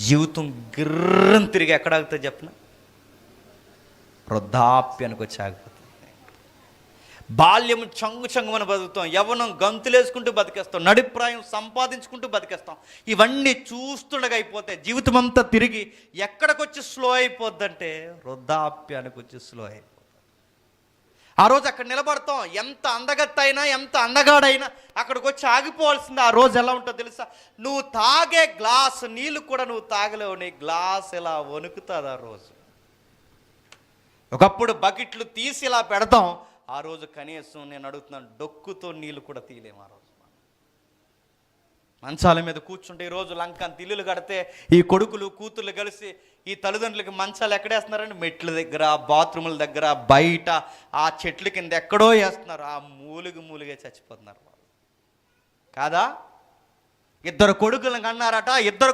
జీవితం గిర్రం తిరిగి ఎక్కడ ఆగుతుంది చెప్పిన? వృద్ధాప్యానికి వచ్చి ఆగిపోతుంది. బాల్యం చంగుమని బతుకుతాం, యవ్వనం గంతులేసుకుంటూ బతికేస్తాం, నడిప్రాయం సంపాదించుకుంటూ బతికేస్తాం. ఇవన్నీ చూస్తుండగా అయిపోతే జీవితం అంతా తిరిగి ఎక్కడికొచ్చి స్లో అయిపోద్దంటే వృద్ధాప్యానికి వచ్చి స్లో అయిపోతుంది. ఆ రోజు అక్కడ నిలబడతాం, ఎంత అందగత్త అయినా ఎంత అందగాడైనా అక్కడికి వచ్చి ఆగిపోవాల్సింది. ఆ రోజు ఎలా ఉంటుందో తెలుసా? నువ్వు తాగే గ్లాసు నీళ్ళు కూడా నువ్వు తాగలేవు, నీ గ్లాస్ ఇలా వణుకుతుంది ఆ రోజు. ఒకప్పుడు బకెట్లు తీసి ఇలా పెడతాం, ఆ రోజు కనీసం నేను అడుగుతున్నాను, డొక్కుతో నీళ్ళు కూడా తీయలేము. ఆ రోజు మంచాల మీద కూర్చుంటే, ఈరోజు లంకంత ఇల్లులు కడితే ఈ కొడుకులు కూతుర్లు కలిసి ఈ తల్లిదండ్రులకి మంచాలు ఎక్కడేస్తున్నారండి? మెట్ల దగ్గర, బాత్రూముల దగ్గర, బయట, ఆ చెట్ల కింద ఎక్కడో వేస్తున్నారు. ఆ మూలిగే చచ్చిపోతున్నారు వాళ్ళు కాదా? ఇద్దరు కొడుకులను కన్నారట, ఇద్దరు